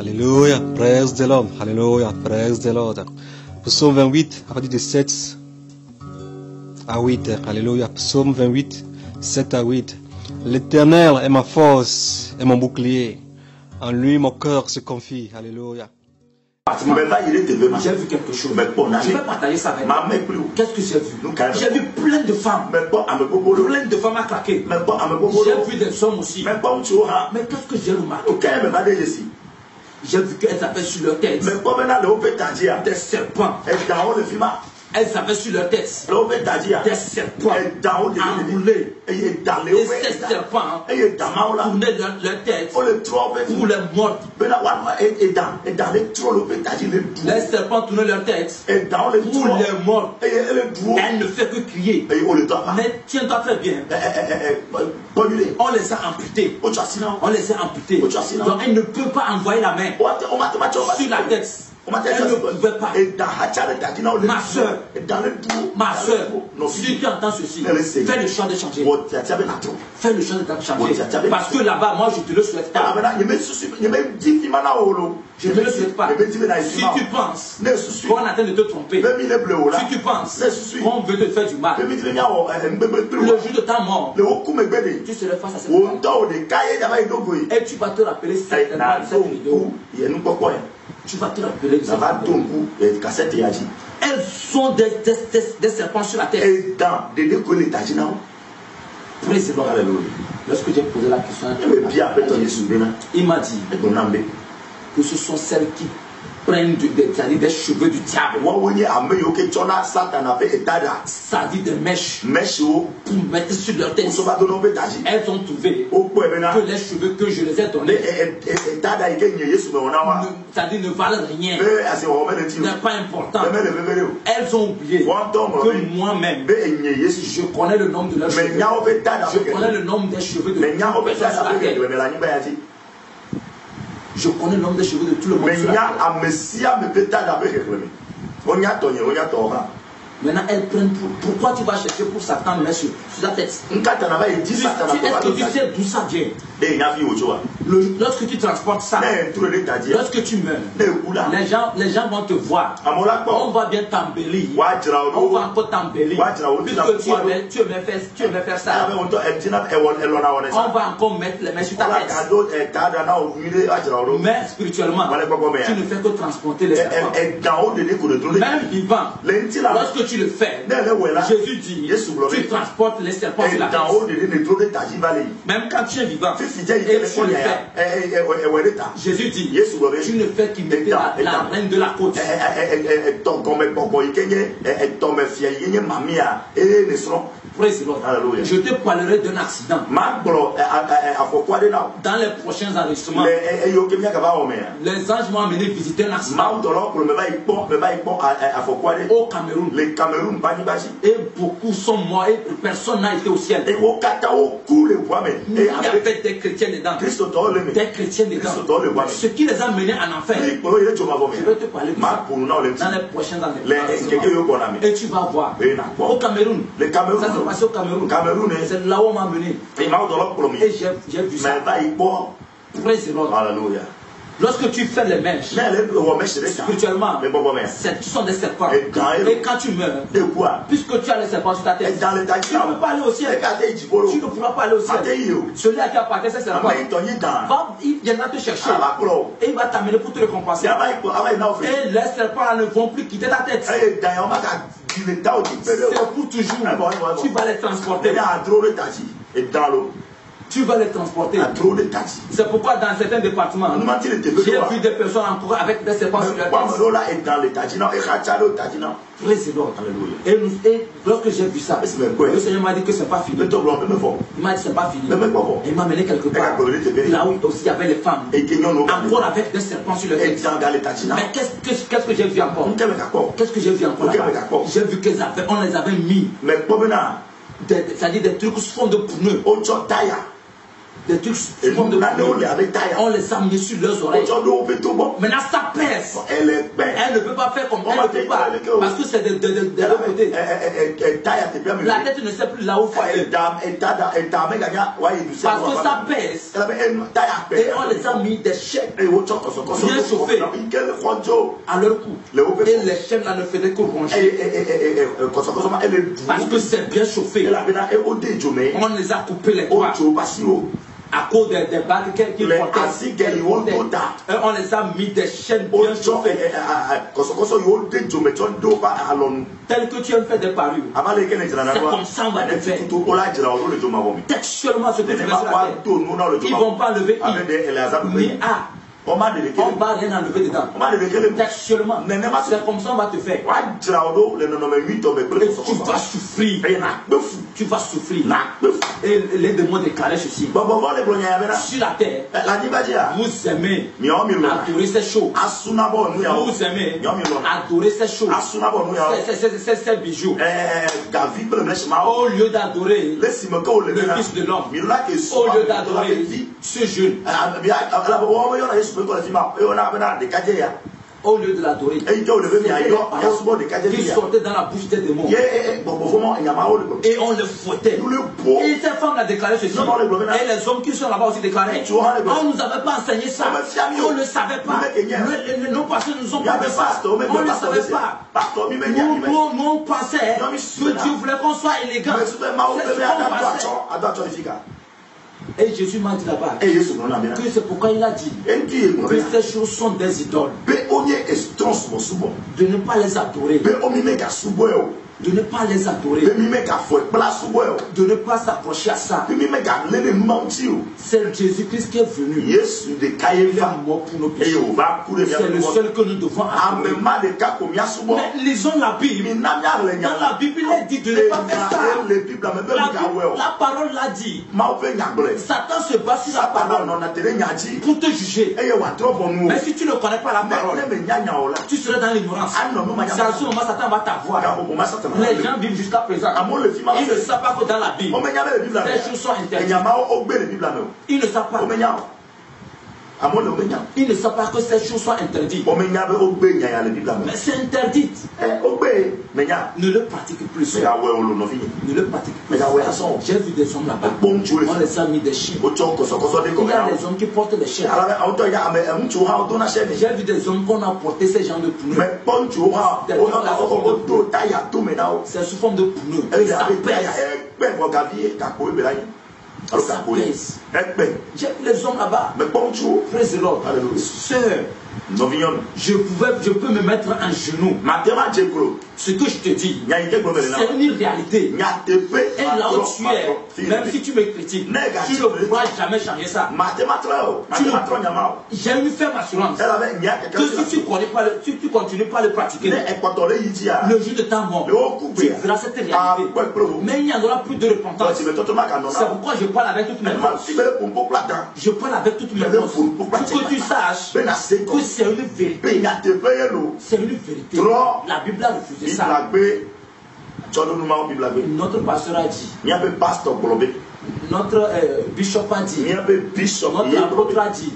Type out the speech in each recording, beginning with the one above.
Alléluia, praise the Lord. Alléluia, praise the Lord. Psaume 28, à partir de 7 à 8. Alléluia, Psaume 28, 7 à 8. L'Éternel est ma force et mon bouclier. En lui, mon cœur se confie. Alléluia. J'ai vu quelque chose. Je vais partager ça avec moi. Qu'est-ce que j'ai vu? J'ai vu plein de femmes. Plein de femmes à claquer. J'ai vu des hommes aussi. Mais qu'est-ce que j'ai remarqué? J'ai vu qu'elles avaient sur leur tête des serpents. Elles avaient sur leur tête des serpents enroulés. Et ces serpents tournaient leur tête pour les mordre. Les serpents tournaient leur tête pour les mordre. Elle ne fait que crier. Mais tiens-toi très bien. On les a amputés. On les a amputés. Donc elle ne peut pas envoyer la main sur la tête. Elle ne pouvait pas. Ma soeur, si tu entends ceci, fais le choix de changer. Fais le choix de changer. Parce que là-bas, moi, je ne te le souhaite pas. Je ne le souhaite pas. Si tu penses qu'on est en train de te tromper, si tu penses qu'on veut te faire du mal, le jour de ta mort, tu seras face à cette femme. Et tu vas te rappeler certainement cette vidéo. Tu vas te rappeler de cette vidéo. Elles sont des serpents sur la tête. Praise the Lord. Lorsque j'ai posé la question, il m'a dit que ce sont celles qui prennent des cheveux du diable. Ça dit des mèches pour mettre sur leur tête. Elles ont trouvé que les cheveux que je les ai donnés, ça dit ne valent rien, n'est pas important. Elles ont oublié que moi-même, je connais le nombre de leurs cheveux. Je connais le nombre des cheveux de tout le monde sur la tête. Je connais le nombre des cheveux de tout le monde sur la tête. Maintenant, elles prennent pourquoi tu vas chercher pour Satan mettre sur la tête? Est-ce que tu sais d'où ça vient? Lorsque tu transportes ça, lorsque tu meurs, les gens vont te voir. On va bien t'embellir. On va encore t'embellir. Puisque tu aimais faire ça. On va encore mettre les mains sur ta tête. Mais spirituellement, tu ne fais que transporter les serpents. Même vivant, lorsque tu le fais, Jésus dit, tu transportes les serpents sur la tête. Même quand tu es vivant et tu le fais, Jésus dit, tu ne fais qu'imiter la reine de la côte. Praise the Lord. Je te parlerai d'un accident dans les prochains enregistrements. Les anges m'ont amené visiter un accident au Cameroun. Et beaucoup sont morts et personne n'a été au ciel. Il y avait des chrétiens dedans. Des chrétiens dedans. Ce qui les a menés en enfer. Je vais te parler de ça dans les prochains enregistrements. Et tu vas voir au Cameroun. Ça s'est passé au Cameroun. C'est là où on m'a mené. Et j'ai vu ça. Praise the Lord. Alléluia. Lorsque tu fais les mèches, spirituellement, ce sont des serpents. Et quand tu meurs, puisque tu as les serpents sur ta tête, tu ne peux pas aller au ciel. Tu ne pourras pas aller au ciel. Celui à qui appartient ces serpents, il viendra te chercher. Et il va t'amener pour te récompenser. Et les serpents ne vont plus quitter ta tête. C'est pour toujours. Tu vas les transporter. Tu vas les transporter. C'est pourquoi dans certains départements, j'ai vu des personnes encore avec des serpents sur leur tête. Praise the Lord. Et lorsque j'ai vu ça, le Seigneur m'a dit que c'est pas fini. Il m'a dit c'est pas fini. Et il m'a mené quelque part. Là où aussi il y avait les femmes. Encore avec des serpents sur leur tête. Mais qu'est-ce que j'ai vu encore? Qu'est-ce que j'ai vu encore là-bas? J'ai vu qu'on les avait mis. C'est-à-dire des trucs sous forme de pneus. des trucs sous forme de pluie. On les a mis sur leurs oreilles. Maintenant, ça pèse. Elle ne peut pas faire comme elle ne peut pas. Parce que c'est de l'autre côté. La tête ne sait plus là où faire. Parce que ça pèse. Et on les a mis des chaînes bien chauffées à leur cou. Et les chaînes là ne faisaient que ronger. Parce que c'est bien chauffé. On les a coupés les doigts. À cause des bagues qu'ils portaient. Et on les a mis des chaînes bien chauffées. Tel que tu as fait des parures. C'est comme ça on va te faire. Textuellement ce que tu fais sur la terre. Ils ne vont pas lever I, ni A. On va rien enlever dedans. Textuellement. C'est comme ça on va te faire. Et tu vas souffrir. Tu vas souffrir. Et les démons déclarent ceci. Sur la terre, vous aimez adorer ces choses. Vous aimez adorer ces choses. Ces bijoux. Au lieu d'adorer le Fils de l'homme. Au lieu d'adorer ce jeune. Au lieu de l'adorer, il sortait dans la bouche des démons. Et on le fouettait. Et ces femmes a déclaré ceci. Et les hommes qui sont là-bas aussi déclaré. On ne nous avait pas enseigné ça. On ne savait pas. Nos pasteurs ne nous ont pas dit ça. On ne savait pas. Nous on pensait que Dieu voulait qu'on soit élégant. Et Jésus m'a dit là-bas que c'est pourquoi il a dit que ces choses sont des idoles. De ne pas les adorer. De ne pas les adorer. De ne pas s'approcher à ça. C'est Jésus-Christ qui est venu. Il est mort pour nos péchés. C'est le seul que nous devons adorer. Mais lisons la Bible. Dans la Bible, il est dit de ne pas faire ça. La parole l'a dit. Satan se bat sur la parole pour te juger. Mais si tu ne connais pas la parole, tu seras dans l'ignorance. C'est à ce moment Satan va t'avoir. Les gens vivent jusqu'à présent. Ils ne savent pas que dans la Bible, ces choses sont interdites. Ils ne savent pas. Ils ne savent pas que ces choses sont interdites. Mais c'est interdit. Ne le pratique plus. Ne le pratique plus. J'ai vu des hommes là-bas. On les a mis des chiens. Il y a des hommes qui portent des chiens. J'ai vu des hommes qu'on a porté ces gens de pneus. C'est sous forme de pneus. Ça pèse. J'ai vu les hommes là-bas. Praise the Lord. Sœur, je peux me mettre en genou. Ce que je te dis, c'est une réalité. Et là où tu es, même si tu me critiques, tu ne pourras jamais changer ça. J'ai une ferme assurance que si tu continues pas à le pratiquer, le jour de ta mort, tu verras cette réalité. Mais il n'y en aura plus de repentance. C'est pourquoi je parle avec toutes mes forces. Je parle avec toutes mes forces pour que tu saches que c'est une vérité. C'est une vérité. La Bible a refusé ça. Notre pasteur a dit. Notre bishop a dit. Notre apôtre a dit.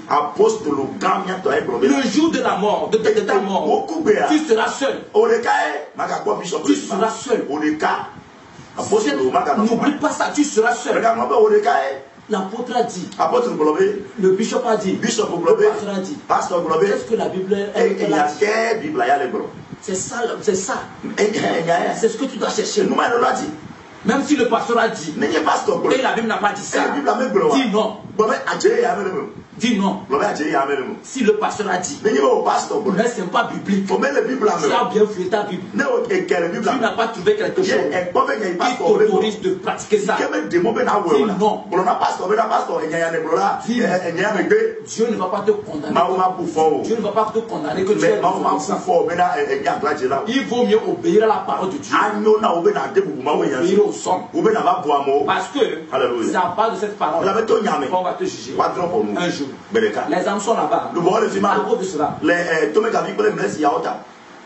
Le jour de la mort, de ta mort, tu seras seul. Tu seras seul. N'oublie pas ça, tu seras seul. L'apôtre a dit. Le bishop a dit. Le pasteur a dit. Est-ce que la Bible est là? C'est ça, c'est ça. C'est ce que tu dois chercher. Même si le pasteur a dit. Et la Bible n'a pas dit ça. Dis non. Dis non. Si le pasteur a dit. Mais ce n'est pas biblique. Tu as bien fouillé ta Bible. Tu n'as pas trouvé quelque chose qui t'autorise de pratiquer ça. Dis non. Dieu ne va pas te condamner. Dieu ne va pas te condamner que tu es il vaut mieux obéir à la parole de Dieu. Obéir au son. Parce que c'est à part de cette parole qu'on va te juger. Un jour. Les âmes sont là-bas. À cause de cela.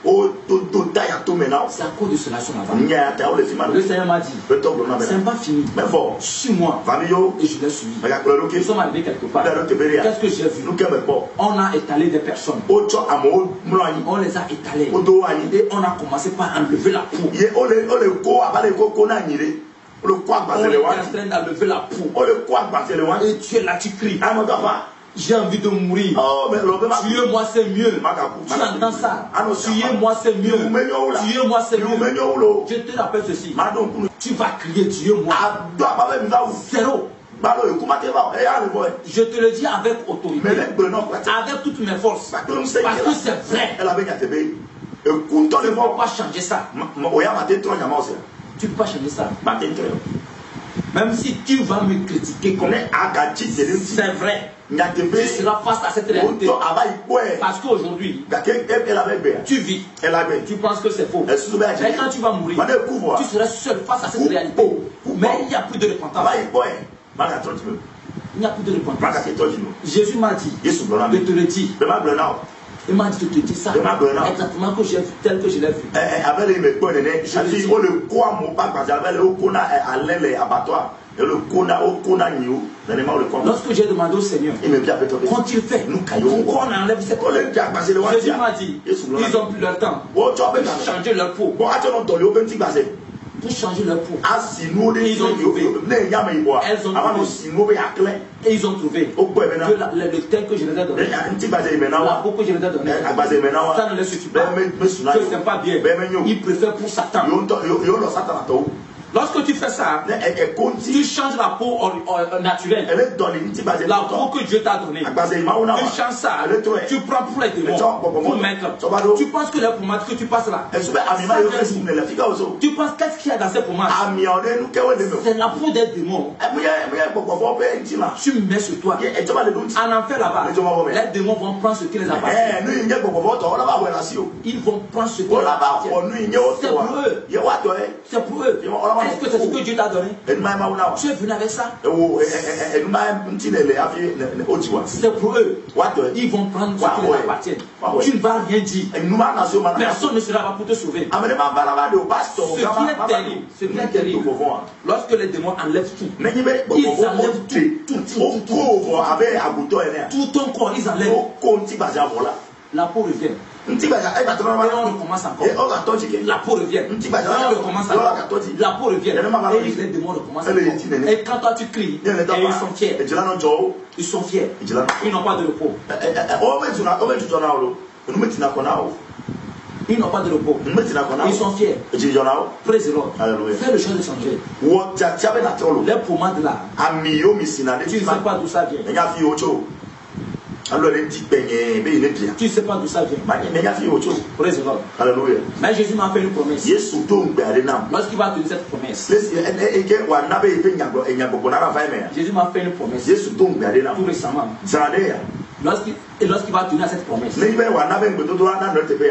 C'est à cause de cela sur là-bas. Le Seigneur m'a dit, c'est pas fini. Suis-moi. Et je l'ai suivi. Nous sommes arrivés quelque part. Qu'est-ce que j'ai vu? On a étalé des personnes. On les a étalées. Et on a commencé par enlever la peau. On est en train d'enlever la peau. Et tu es là, tu cries. J'ai envie de mourir. Tuez-moi, c'est mieux. Tu entends ça? Tuez-moi, c'est mieux. Tuez-moi, c'est mieux. Je te rappelle ceci. Tu vas crier, tuez-moi. Zéro. Je te le dis avec autorité. Avec toutes mes forces. Parce que c'est vrai. Tu ne peux pas changer ça. Tu ne peux pas changer ça. Même si tu vas me critiquer comme c'est vrai. Tu seras face à cette réalité. Parce qu'aujourd'hui, tu vis. Tu penses que c'est faux. Mais quand tu vas mourir, tu seras seul face à cette réalité. Mais il n'y a plus de repentance. Il n'y a plus de repentance. Jésus m'a dit de te le dire. Il m'a dit de te dire ça. Exactement que j'ai vu, tel que je l'ai vu. Lorsque j'ai demandé au Seigneur, quand il fait, pourquoi on enlève cette colère? Jésus m'a dit, ils ont plus leur temps pour changer leur peau. Pour changer leur peau. Ils ont trouvé. Et ils ont trouvé que le tel que je les ai donné, la peau que je les ai donnée, ça ne les suffit pas. Que ce n'est pas bien. Ils préfèrent pour Satan. Lorsque tu fais ça, tu changes la peau naturelle. La peau que Dieu t'a donnée. Tu changes ça. Tu prends pour les démons. Pour mettre. Tu penses que les pommades que tu passes là. Tu penses qu'est-ce qu'il y a dans ces pommades? C'est la peau des démons. Tu mets sur toi. En enfer là-bas, les démons vont prendre ce qui les appartient. Ils vont prendre ce qui les appartient. C'est pour eux. C'est pour eux. Est-ce que c'est ce que Dieu t'a donné? Tu es venu avec ça? C'est pour eux. Ils vont prendre ce qui les appartient. Tu ne vas rien dire. Personne ne sera là pour te sauver. Ce qui est terrible, lorsque les démons enlèvent tout, ils enlèvent tout. Tout ton corps, ils enlèvent. La peau revient. Et on recommence encore. La peau revient. Et on recommence encore. La peau revient. Et les démons recommencent encore. Et quand toi tu cries, et ils sont fiers. Ils sont fiers. Ils n'ont pas de repos. Ils n'ont pas de repos. Ils sont fiers. Praise the Lord. Fais le choix de changer. Les pommades là, tu ne sais pas d'où ça vient. Tu ne sais pas d'où ça vient. Praise the Lord. Alléluia. Mais Jésus m'a fait une promesse. Lorsqu'il va tenir cette promesse, Jésus m'a fait une promesse tout récemment. Lorsqu'il va tenir cette promesse,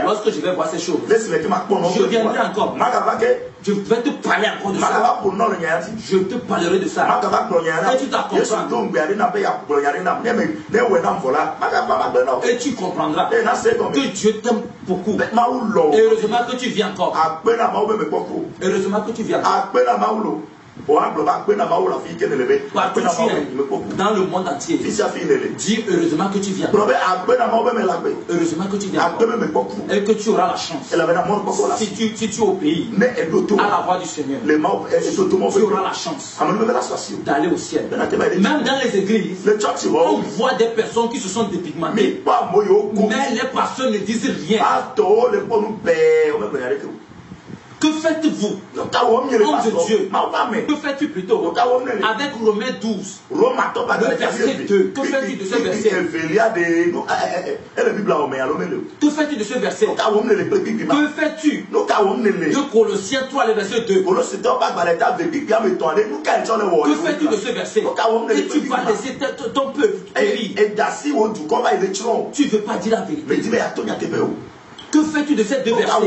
lorsque je vais voir ces choses, je viendrai encore. Je vais te parler encore de ça. Je te parlerai de ça. Et tu et tu comprendras que Dieu t'aime beaucoup. Et heureusement que tu viens encore. Heureusement que tu viens encore. Partout tu es dans le monde entier. Dis heureusement que tu viens. Heureusement que tu viens. Et que tu auras la chance. Si tu es au pays, à la voix du Seigneur, tu auras la chance d'aller au ciel. Même dans les églises, on voit des personnes qui se sont dépigmentées. Mais les pasteurs ne disent rien. Que faites-vous, homme de Dieu? Que fais-tu plutôt avec Romains 12, le verset 2? Que fais-tu de ce verset? Que fais-tu de ce verset? Que fais-tu de Colossiens 3, le verset 2? Que fais-tu de ce verset? Et tu vas laisser ton peuple périr. Tu ne veux pas dire la vérité. Que fais-tu de ces deux versets?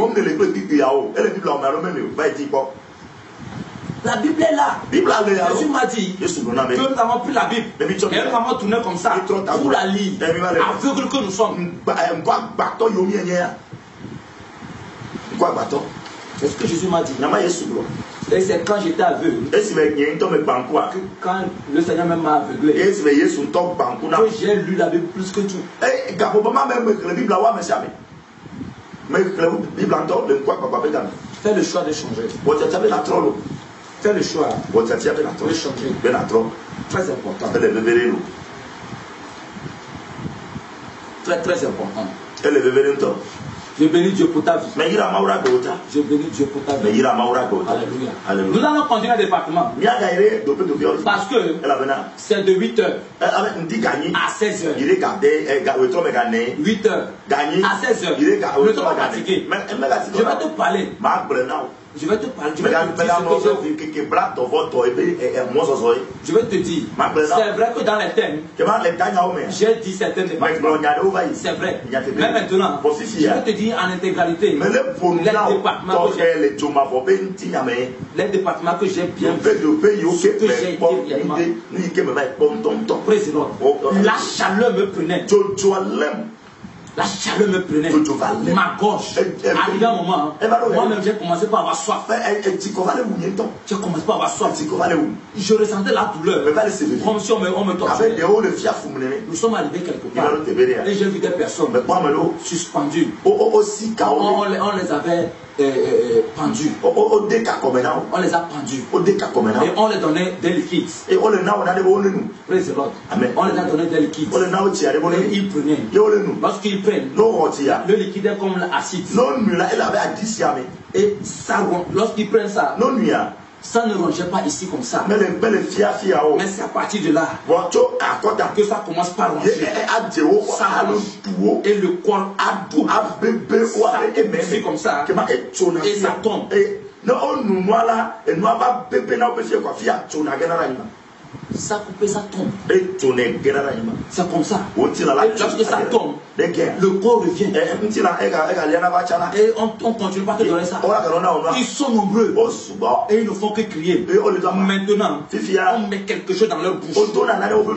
La Bible est là. Jésus m'a dit que nous avons pris la Bible et nous avons tourné comme ça pour la lire. Aveugle que nous sommes. C'est ce que Jésus m'a dit. Et c'est quand j'étais aveugle que quand le Seigneur même m'a aveuglé que j'ai lu la Bible plus que tout. Fais le choix de changer. Fais le choix de changer. Très important. Très très important. Je bénis Dieu pour ta vie. Je bénis Dieu pour ta vie. Alléluia. Nous allons continuer le département. Parce que c'est de 8h à 16h. 8h à 16h. Ne sois pas fatigué. Je vais te parler. Je vais te parler. Je vais te dire. C'est vrai que dans les thèmes, j'ai dit certaines départements. C'est vrai. Mais maintenant, je vais te dire en intégralité les départements que j'ai bien fait. Ce que j'ai été réellement. Président, la chaleur me prenait. La chaleur me prenait. Ma gorge. Arrivé un moment, moi-même j'ai commencé par avoir soif. J'ai commencé par avoir soif. Je ressentais la douleur. Comme si on me torturait. Nous sommes arrivés quelque part. Et j'ai vu des personnes suspendues. On les avait pendus. On les a pendus. Et on les donnait des liquides. Praise the Lord. On les a donné des liquides. Et ils prenaient. Lorsqu'ils prennent, le liquide est comme l'acide. Et ça, lorsqu'ils prennent ça, ça ne rongeait pas ici comme ça. Mais c'est à partir de là que ça commence par ronger. Ça ronge. Et le corps a tout. Ça comme ça. Et ça tombe. Ça coupe, ça tombe. C'est comme ça. Et lorsque ça tombe, le corps revient. Et on continue pas te donner ça. Ils sont nombreux. Et ils ne font que crier. Maintenant, on met quelque chose dans leur bouche.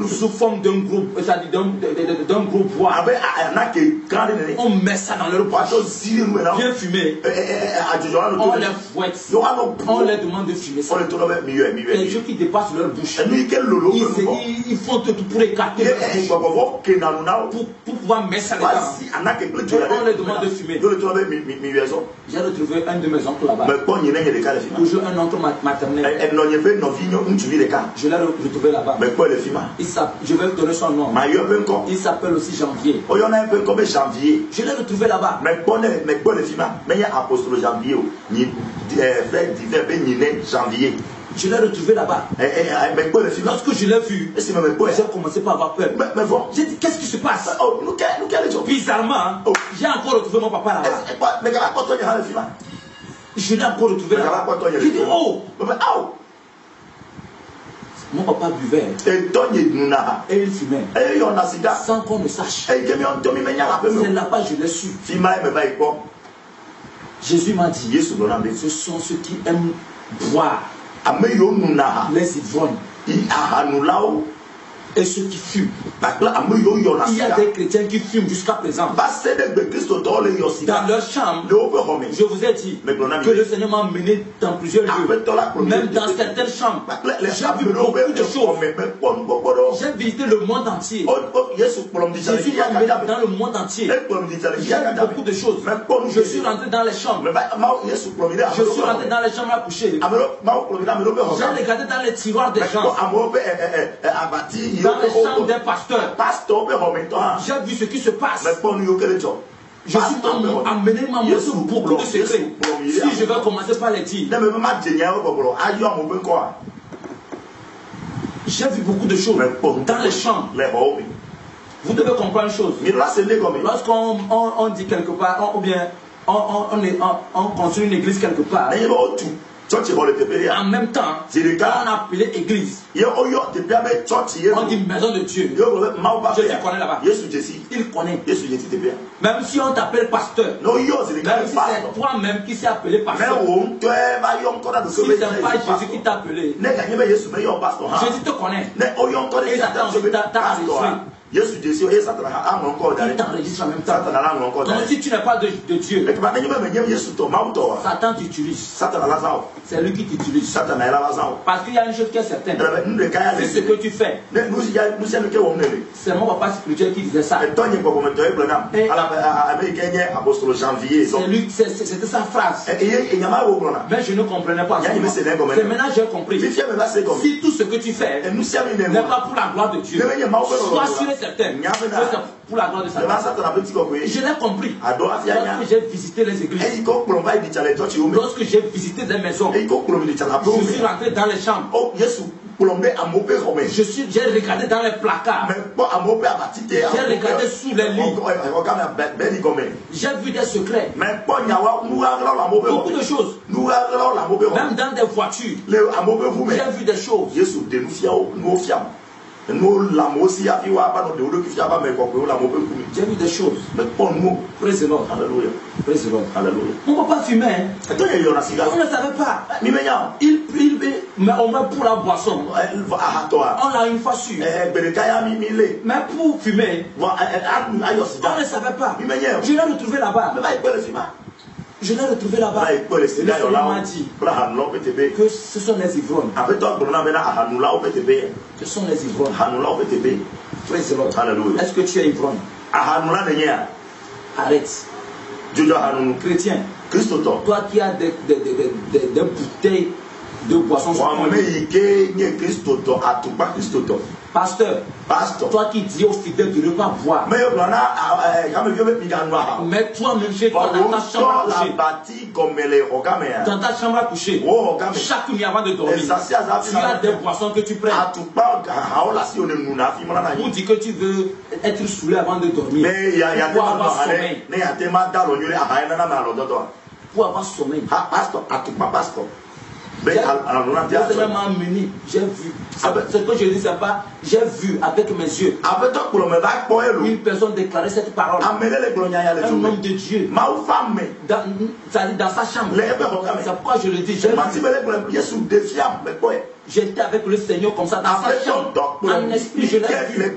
Sous forme d'un gros, c'est-à-dire d'un gros bois. On met ça dans leur bouche. Bien fumé. On les fouette. On les demande de fumer ça. Quelque chose qui dépasse leur bouche. Ils font tout pour écarter pour pouvoir mettre ça dedans. On les demande de fumer. J'ai retrouvé un de mes oncles là-bas. Toujours un oncle maternel. Je l'ai retrouvé là-bas. Je vais te donner son nom. Il s'appelle aussi Janvier. Je l'ai retrouvé là-bas. Je l'ai retrouvé là-bas. Lorsque je l'ai vu, j'ai commencé par avoir peur. J'ai dit, qu'est-ce qui se passe? Bizarrement, j'ai encore retrouvé mon papa là-bas. Je l'ai encore retrouvé là-bas. J'ai dit, oh! Mon papa buvait. Et il fumait. Sans qu'on ne sache. C'est là-bas que je l'ai su. Jésus m'a dit, ce sont ceux qui aiment boire. Les ivrognes et ceux qui fument. Il y a des chrétiens qui fument jusqu'à présent. Dans leur chambre, je vous ai dit que le Seigneur m'a mené dans plusieurs lieux. Même dans certaines chambres, j'ai vu beaucoup de choses. J'ai visité le monde entier. Jésus m'a mené dans le monde entier. J'ai vu beaucoup de choses. Je suis rentré dans les chambres. Je suis rentré dans les chambres à coucher. J'ai regardé dans les tiroirs des gens. Dans les chambres des pasteurs. J'ai vu ce qui se passe. Je suis amené à monter beaucoup de secrets. Si je vais commencer par les dire. J'ai vu beaucoup de choses dans les chambres. Vous devez comprendre une chose. Lorsqu'on dit quelque part, ou bien on construit une église quelque part, en même temps, on appelait église. On dit maison de Dieu. Jésus connaît là-bas. Il connaît. Même si on t'appelle pasteur, même si c'est toi-même qui s'est appelé pasteur, si ce n'est pas Jésus qui t'a appelé, Jésus te connaît. Et il t'a Il t'enregistre en même temps. Donc si tu n'es pas de Dieu, Satan t'utilise. C'est lui qui t'utilise. Parce qu'il y a une chose qui est certaine. C'est ce que tu fais. C'est mon papa spirituel qui disait ça. C'était sa phrase. Mais je ne comprenais pas. C'est maintenant que j'ai compris. Si tout ce que tu fais n'est pas pour la gloire de Dieu, sois sûr et certain que c'est pour la gloire de Satan. Je l'ai compris. Lorsque j'ai visité les églises, lorsque j'ai visité des maisons, je suis rentré dans les chambres. J'ai regardé dans les placards. J'ai regardé sous les lits. J'ai vu des secrets. Beaucoup de choses. Même dans des voitures. J'ai vu des choses. J'ai vu des choses. Praise the Lord. Alléluia. Praise the Lord. Alléluia. Mon papa fumait. On ne savait pas. Mais on met pour la boisson. On l'a une fois su. Mais pour fumer, on ne savait pas. Je l'ai retrouvé là-bas. Je l'ai retrouvé là-bas. Le Seigneur m'a dit que ce sont les ivrognes. Ce sont les ivrognes. Praise the Lord. Alléluia. Est-ce que tu es ivrogne? Arrête. Chrétien, toi qui as des bouteilles de boissons sur ton lit. Pasteur, toi qui dis aux fidèles de ne pas boire. Mais toi-même, chez toi, dans ta chambre à coucher. Dans ta chambre à coucher. Chaque nuit avant de dormir, tu as des boissons que tu prends. Pour dire que tu veux être saoulé avant de dormir. Pour avoir sommeil. Pour avoir sommeil. Le Seigneur m'a amené, j'ai vu. Ce que je dis, c'est pas, j'ai vu avec mes yeux. Une personne déclarer cette parole. Un homme de Dieu. Dans sa chambre. C'est pourquoi je le dis. J'étais avec le Seigneur comme ça dans sa chambre. En esprit, je l'ai vu.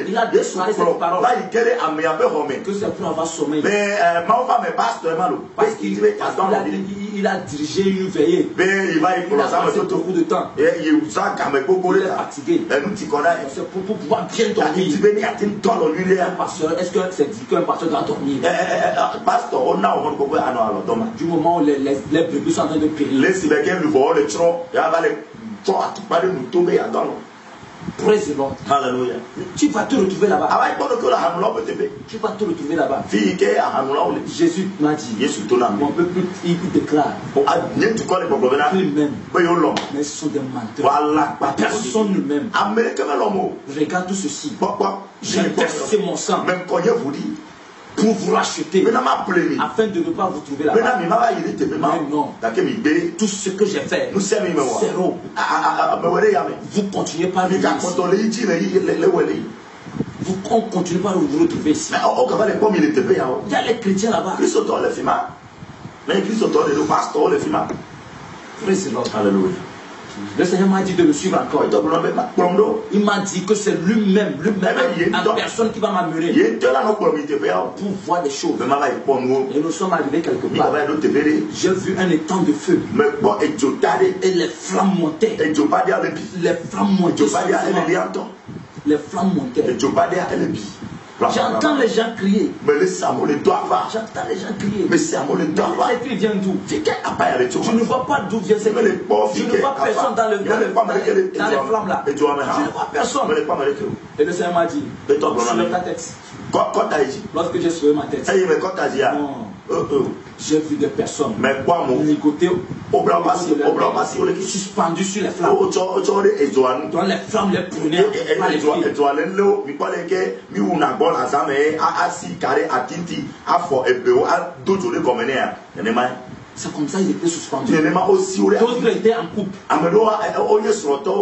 Il a déclaré cette parole. Que c'est pour avoir sommeil. Parce qu'il a dirigé une veillée. Il a passé beaucoup de temps. Il est fatigué. C'est pour pouvoir bien dormir. Est-ce que c'est dit qu'un pasteur doit dormir? Du moment où les brebis sont en train de périr. Praise the Lord. Alléluia. Tu vas te retrouver là-bas. Tu vas te retrouver là-bas. Jésus m'a dit. Mon peuple, il déclare. Lui-même. Mais ce sont des menteurs. Personne ne m'aime. Regarde tout ceci. J'ai versé mon sang pour vous racheter, afin de ne pas vous trouver là-bas. Mais non, tout ce que j'ai fait, zéro. Vous continuez pas à le faire. Vous continuez pas à vous retrouver ici. Il y a les chrétiens là-bas. Praise the Lord. Alléluia. Le Seigneur m'a dit de le suivre encore. Il m'a dit que c'est lui-même, en personne qui va m'amener pour voir des choses. Et nous sommes arrivés quelque part. J'ai vu un étang de feu. Et les flammes montaient. Les flammes montaient. Les flammes montaient. J'entends les gens crier. J'entends les gens crier. Les cris viennent d'où? Je ne vois pas d'où vient ces cris. Je ne vois personne dans les flammes là. Je ne vois personne. Et le Seigneur m'a dit, soulève ta tête. Lorsque j'ai soulevé ma tête, j'ai vu des personnes ligoter suspendues sur les flammes. Dans les flammes les prenaient par les pieds. C'est comme ça qu'ils étaient suspendus. D'autres étaient en couple.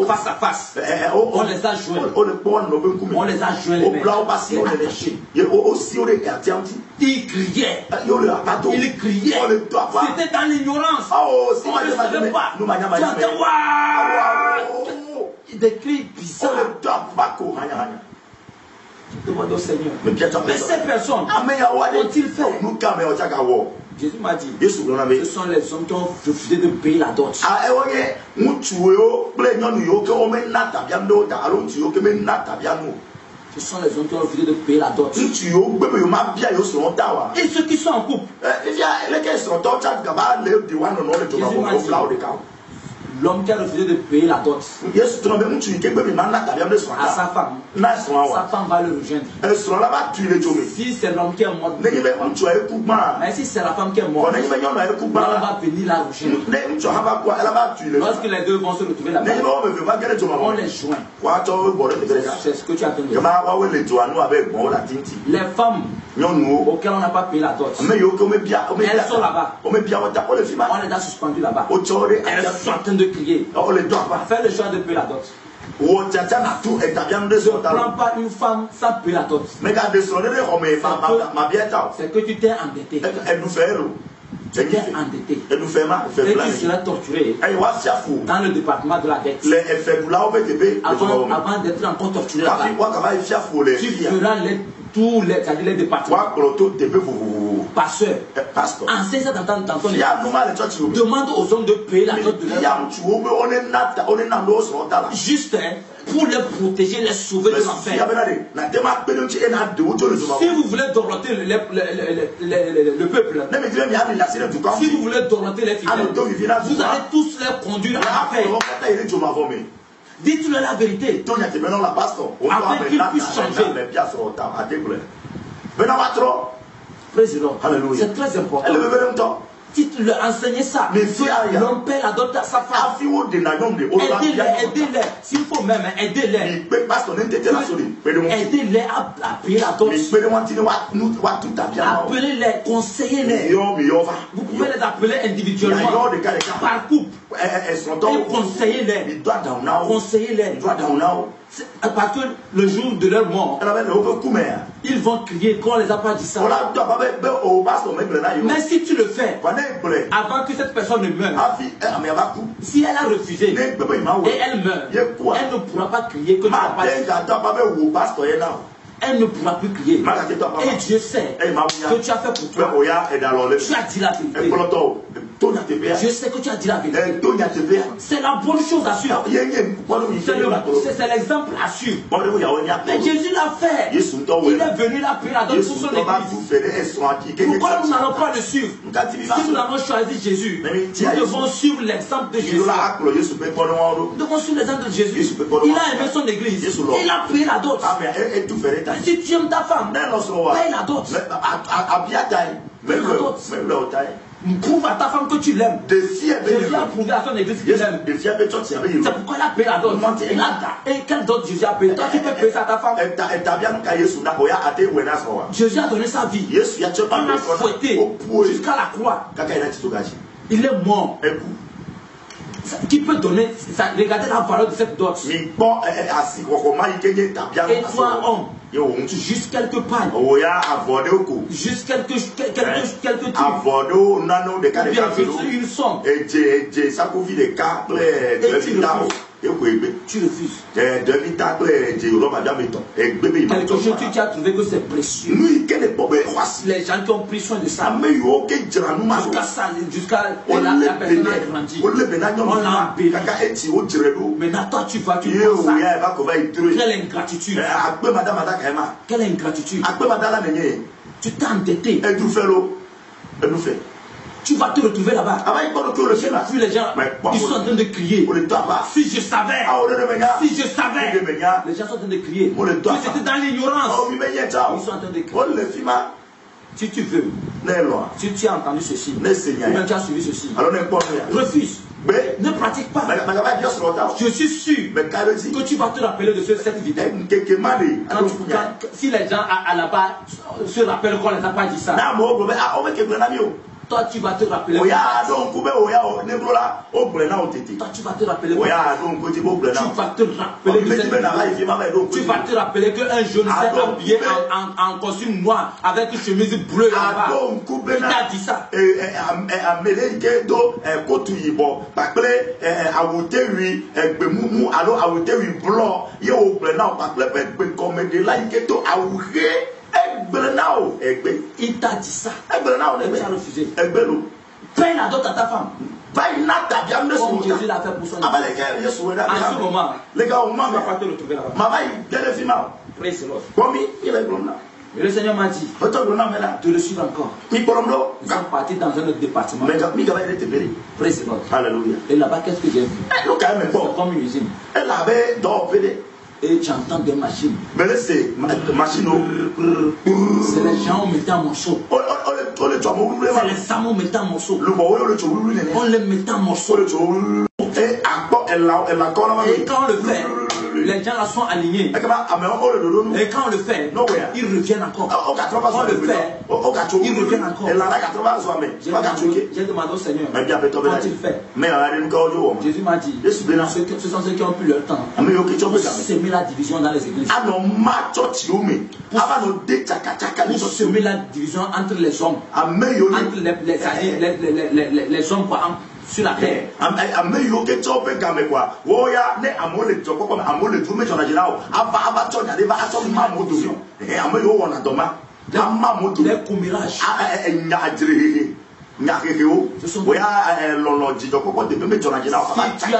Face à face. On les a joints. On les a joints les mains. Et attachés. Ils criaient. Ils criaient. C'était dans l'ignorance. On ne savait pas. Tu entends, waouh! Des cris bizarres. Demande au Seigneur. Mais ces personnes, qu'ont-ils fait? Jésus m'a dit, ce sont les hommes qui ont refusé de payer la dot. Ce sont les hommes qui ont refusé de payer la dot. Et ceux qui sont en couple. L'homme qui a refusé de payer la dot à sa femme va le rejoindre. Si c'est l'homme qui est mort, mais si c'est la femme qui est morte, elle va venir la rejoindre. Lorsque les deux vont se retrouver là-bas, on les joint. C'est ce que tu as entendu. Les femmes auxquelles on n'a pas payé la dot, elles sont là-bas. On les a suspendues là-bas. Elles sont en train de crier. Fais le choix de payer la dot. Ne prends pas une femme sans payer la dot. C'est que tu t'es endetté. Tu t'es endetté. Et tu seras torturé dans le département de la dette. Avant d'être encore torturé là-bas, tu feras tous les départements. Pasteur, enseigne ça dans ton église. Demande aux hommes de payer la dot de leur juste pour les protéger, les sauver de l'enfer. Si vous voulez dorloter le peuple, si vous voulez dorloter les fidèles, vous allez tous les conduire à l'enfer. Dites-leur la vérité. Afin qu'ils puissent changer. Président, c'est très important. Dites-leur, enseignez ça. L'homme paie la dot à sa femme. Aidez-les. S'il faut même, aidez-les. Aidez-les à payer la dot. Appelez-les, conseillez-les. Vous pouvez les appeler individuellement, par couple. Et conseillez-les. Conseillez-les. Parce que le jour de leur mort, ils vont crier qu'on ne les a pas dit ça. Mais si tu le fais avant que cette personne ne meure, si elle a refusé et elle meurt, elle ne pourra pas crier que tu n'as pas dit. Elle ne pourra plus crier. Et Dieu sait que tu as fait pour toi. Tu as dit la vérité. Je sais que tu as dit la vérité. C'est la bonne chose à suivre. C'est l'exemple à suivre. Mais Jésus l'a fait. Il est venu là payer la dot pour son église. Pourquoi nous n'allons pas le suivre? Si nous avons choisi Jésus, nous devons suivre l'exemple de Jésus. Nous devons suivre l'exemple de Jésus. Il a aimé son église. Il a payé la dot. Si tu aimes ta femme, paye la dot. Prouve à ta femme que tu l'aimes. Jésus a prouvé à son église qu'il l'aime. C'est pourquoi il a payé la dot. Et quelle dot Jésus a payé? Toi, tu peux payer ça à ta femme. Jésus a donné sa vie. On a fouetté jusqu'à la croix. Il est mort. Qui peut donner, regardez la valeur de cette dot. Et toi, homme, juste quelques pailles, juste quelques trucs, une somme, et tu refuses. Quelque chose que tu as trouvé que c'est précieux. Les gens qui ont pris soin de ça, jusqu'à la personne a grandi. On l'a embelli. Maintenant, toi, tu vas, tu penses ça. Quelle ingratitude. Quelle ingratitude. Tu t'es endetté. Tu vas te retrouver là-bas. Puis les gens, ils sont en train de crier. Si je savais. Si je savais. Les gens sont en train de crier. Si c'était dans l'ignorance. Ils sont en train de crier. Si tu veux, si tu as entendu ceci, ou bien tu as suivi ceci, refuse. Ne pratique pas. Je suis sûr que tu vas te rappeler de cette vidéo. Si les gens là-bas se rappellent qu'on ne les a pas dit ça. Toi, tu vas te rappeler. Oya donc kube oya nebrola o brena o tete. Toi, tu vas te rappeler. Oya donc ko ti bo brena. Tu vas te rappeler. Tu vas te rappeler qu'un jeune s'est habillé en costume noir avec une chemise bleue en bas. Il t'a dit ça. Amele ke do kotu yibo pakle awute wi egbemumu alo awute wi blanc ye o brena o pakle pe comme de la ke to awuhe egbenao egbe. Il t'a dit ça. Egbenao tu as refusé. Egbelo. Paye la dot à ta femme. Comme Jésus l'a fait pour son enfant. En ce moment, les gars, on tu vas pas te retrouver là-bas. Praise the Lord. Et le Seigneur m'a dit de le suivre encore. Ils sont partis dans un autre département. Praise the Lord. Alléluia. Et là-bas, qu'est-ce que j'ai vu? C'est comme une usine. Et j'entends des machines. C'est les gens qui mettent en morceaux. C'est les femmes qui mettent en morceaux. On les met en morceaux. Et quand on le fait, les gens là sont alignés. Et quand on le fait, ils reviennent encore. On le fait, ils reviennent encore. J'ai demandé au Seigneur, quand il fait, Jésus m'a dit, ce sont ceux qui ont pris leur temps pour semer la division dans les églises. Pour semer la division entre les hommes, entre les hommes sur la terre. Les commérages. Ce sont tu as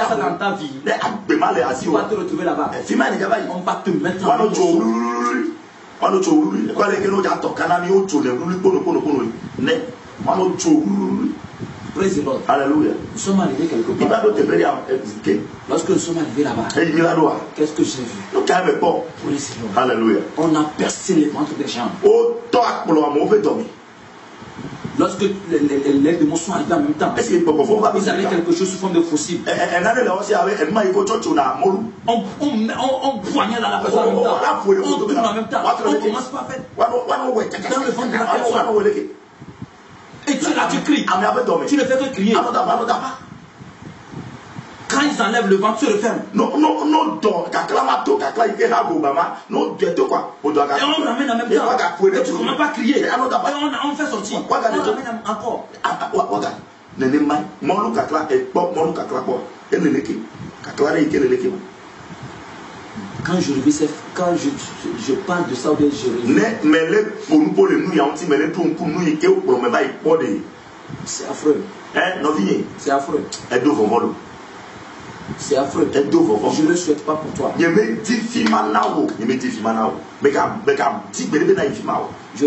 ça dans ta vie, tu vas te retrouver là-bas. On va te mettre en morceaux. Praise the Lord. Alléluia. Nous sommes arrivés quelque part. Lorsque nous sommes arrivés là-bas, qu'est-ce que j'ai vu? Praise the Lord. Alléluia. On a percé les ventres des gens. Lorsque les démons sont arrivés en même temps, ils avaient quelque chose sous forme de fossile. On poignait dans la personne en même temps. On tourne en même temps. On commence par faire dans le ventre de la personne. Et tu cries. Tu ne fais que crier. Quand ils enlèvent le ventre, tu refermes. Et on ramène en même temps. Et tu ne commences pas à crier. Et on fait sortir. On ramène encore. Quand je parle de ça, c'est affreux. C'est affreux. C'est affreux. Je ne le souhaite pas pour toi. Je ne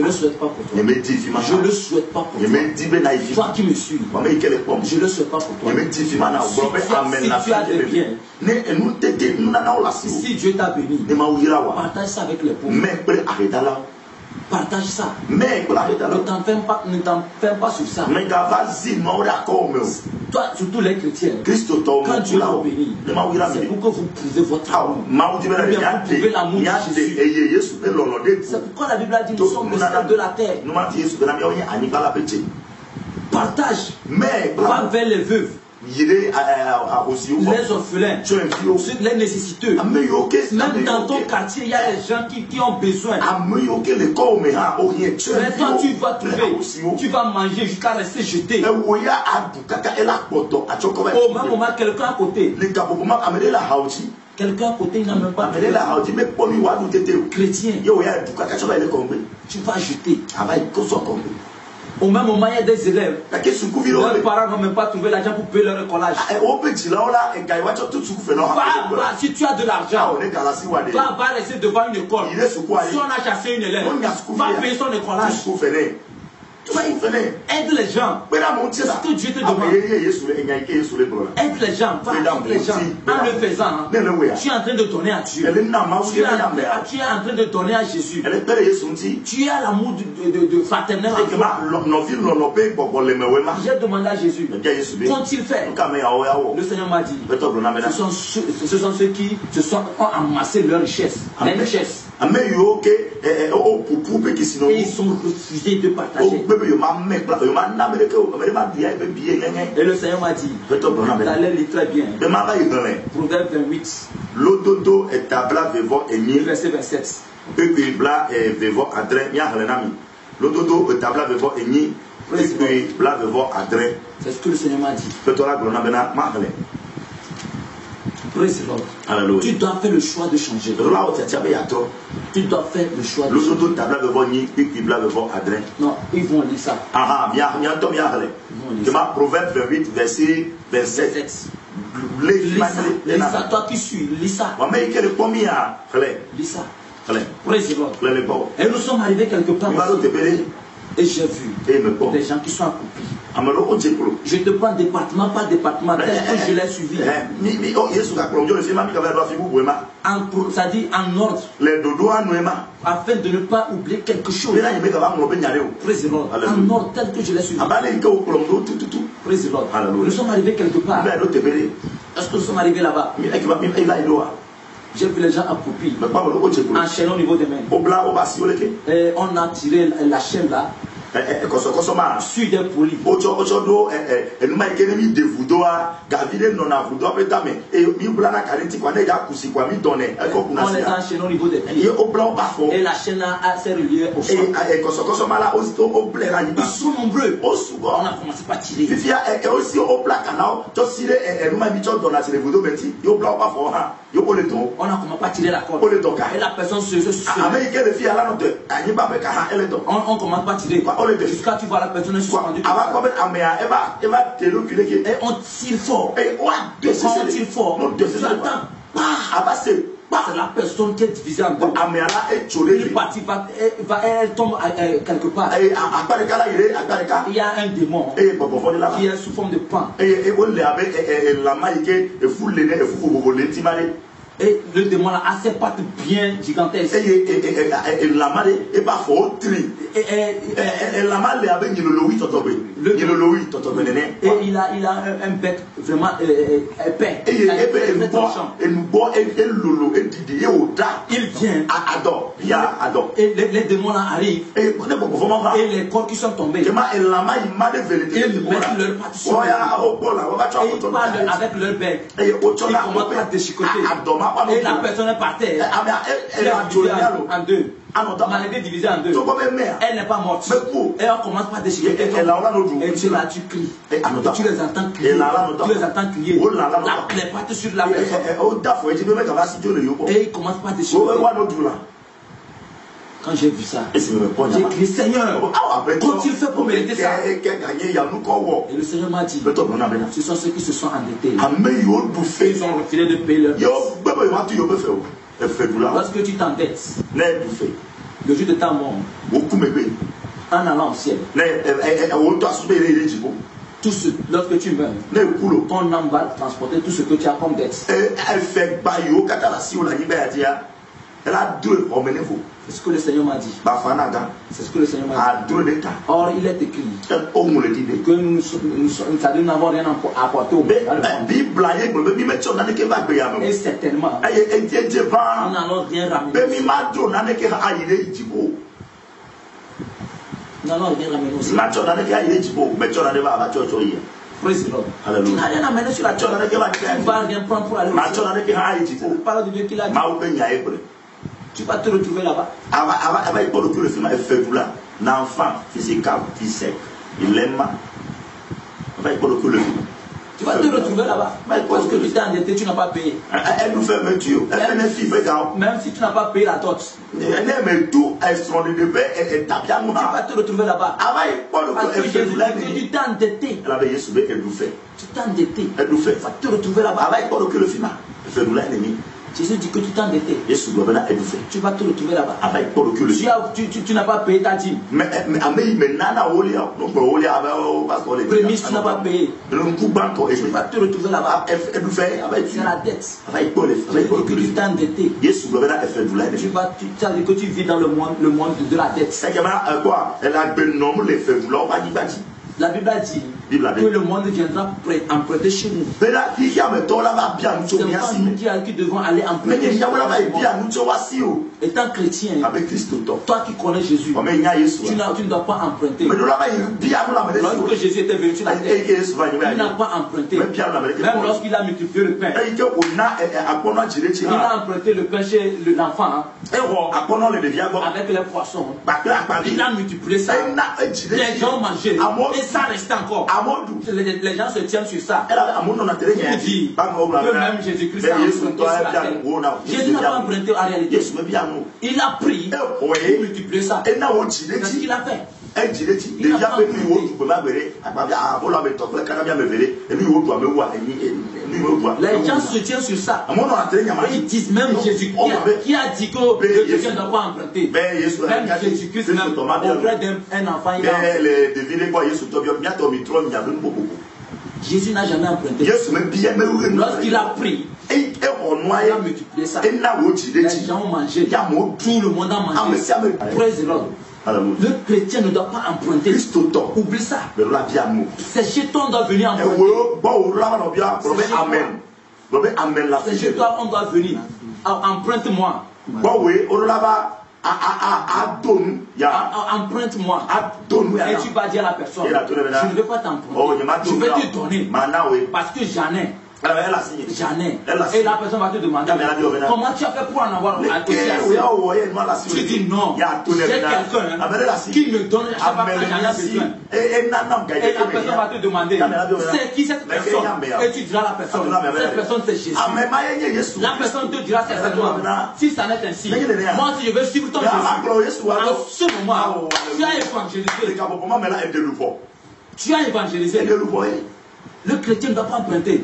le souhaite pas pour toi. Je ne le souhaite pas pour toi. Toi qui me suis. Je ne le souhaite pas pour toi. Si tu as des biens, si Dieu t'a béni, partage ça avec les pauvres. Partage ça. Ne t'enferme pas sur ça. Toi, surtout les chrétiens, quand Dieu vous bénit, c'est pour que vous prouvez votre amour. Vous prouvez l'amour de Jésus. C'est pourquoi la Bible a dit nous sommes le sel de la terre. Partage. Va vers les veuves, les orphelins, les nécessiteux. Même dans ton quartier, il y a des gens qui ont besoin. Mais toi, tu vas trouver, tu vas manger jusqu'à rester jeté. Au même moment, quelqu'un à côté. Quelqu'un à côté, il n'a même pas chrétien. Tu vas jeter. Au même moment, il y a des élèves. Leurs parents n'ont même pas trouvé l'argent pour payer leur écolage. Si tu as de l'argent, va rester devant une école. Si on a chassé une élève, va payer son écolage. Aide les gens. C'est ce que Dieu te demande. Aide les gens. Va aider les gens. En le faisant, tu es en train de donner à Dieu. Tu es en train de donner à Jésus. Tu as l'amour de fraternel. J'ai demandé à Jésus. Qu'ont-ils fait? Le Seigneur m'a dit. Ce sont ceux qui ont amassé leur richesse. Les richesses. Et ils sont refusés de partager. Et le Seigneur m'a dit, ça lit très bien. Proverbe 28, verset 27. C'est ce que le Seigneur m'a dit. Praise the Lord. Hallelujah. Tu dois faire le choix de changer. Tu dois faire le choix de changer. Non, ils vont lire ça. Proverbe 28, verset 27. Lis ça, toi qui suis, lis ça. Lis ça. Praise the Lord. Et nous sommes arrivés quelque part ici. Et j'ai vu des gens qui sont accroupis. Je te prends département par département tel que je l'ai suivi. C'est-à-dire en ordre. Afin de ne pas oublier quelque chose. Praise the Lord. En ordre tel que je l'ai suivi. Praise the Lord. Nous sommes arrivés quelque part. Est-ce que nous sommes arrivés là-bas? J'ai vu les gens accroupis, enchaînés au niveau des mains. Et on a tiré la chaîne là. Sur des polis. On les a enchaînés au niveau des pieds. Et la chaîne s'est reliée au sol. Ils sont nombreux. On a commencé par tirer. On a commencé par tirer la corde. Et la personne se on commence par tirer. Jusqu'à tu vois la personne suspendue. Et on tire fort. Et quand on tire fort, tu attends. C'est la personne qui est divisée en deux. Une partie elle tombe quelque part. Il y a un démon qui est sous forme de pan. Et le démon a ses pattes bien gigantesques. Et il a un bec vraiment épais. Il vient. Et les démons arrivent. Et les corps qui sont tombés. Ils mettent leurs pattes sur le et ils parlent avec leur bec. Ils commencent à déchiqueter. Et la personne est par terre. Elle est divisée en deux. Maladie divisée en deux. Elle n'est pas morte. Et on commence par déchiqueter. Et tu là, tu cries. Tu les entends crier. Tu les entends crier. Les pattes sur la personne. Et ils commencent par déchiqueter. Quand j'ai vu ça, j'ai crié, Seigneur, qu'ont-ils fait pour mériter ça? Et le Seigneur m'a dit, ce sont ceux qui se sont endettés. Ils ont refusé de payer leur dette. Lorsque tu t'endettes, le jour de ta mort, en allant au ciel, tout ce, lorsque tu meurs, ton âme va transporter tout ce que tu as comme dette. C'est ce que le Seigneur m'a dit. C'est ce que le Seigneur m'a dit. Or, il est écrit que nous n'avons rien apporté au monde. Et certainement, nous n'allons rien ramener. Nous n'allons rien ramener aussi. Praise the Lord. Tu n'as rien amené sur la terre. Tu ne vas rien prendre pour aller au ciel. C'est la parole de Dieu qui l'a dit. Tu vas te retrouver là-bas. Tu vas te retrouver là-bas. Parce que tu t'es endetté, tu n'as pas payé. Même si tu n'as pas payé la dot. Tu vas te retrouver là-bas. Parce que Jésus dit que tu t'es endetté. Tu t'es endetté. Tu vas te retrouver là-bas. Jésus dit que tu t'es endetté. Tu vas te retrouver là-bas. Tu n'as pas payé ta dîme. Prémisse, tu n'as pas payé. Tu vas te retrouver là-bas. C'est la dette. Que tu t'es endetté. Tu as dit que tu vis dans le monde de la dette. La Bible a dit que le monde viendra emprunter chez nous. C'est pas nous qui devons aller emprunter chez nous. Étant chrétien, toi qui connais Jésus, tu ne dois pas emprunter. Lorsque Jésus était venu sur la terre, il n'a pas emprunté. Même lorsqu'il a multiplié le pain, il a emprunté le pain chez l'enfant avec les poissons. Il a multiplié ça. Les gens mangeaient et ça restait encore. Les gens se tiennent sur ça. Pour dire que même Jésus-Christ a emprunté sur la terre. Jésus n'a pas emprunté en réalité. Il a pris pour multiplier ça. C'est ce qu'il a fait. Les gens se tiennent sur ça. Ils disent même Jésus qui a dit que quelqu'un ne doit pas emprunter. Même Jésus-Christ, même auprès d'un enfant, il a Jésus n'a jamais emprunté. Lorsqu'il a pris, il a multiplié ça. Les gens ont mangé. Tout le monde a mangé. Praise the Lord. Le chrétien ne doit pas emprunter. Oublie ça. C'est chez toi on doit venir emprunter. C'est chez toi on doit venir. Emprunte-moi. Emprunte-moi. Et tu vas dire à la personne, je ne vais pas t'emprunter. Je vais te donner. Parce que j'en ai. J'en ai. Et la personne va te demander comment tu as fait pour en avoir assez. Tu dis non. J'ai quelqu'un qui me donne à chaque fois que j'en ai besoin. Et la personne va te demander c'est qui cette personne. Et tu diras à la personne cette personne c'est Jésus. La personne te dira certainement si ça n'est ainsi. Moi si je veux suivre ton Jésus. En ce moment tu as évangélisé. Le chrétien ne doit pas emprunter.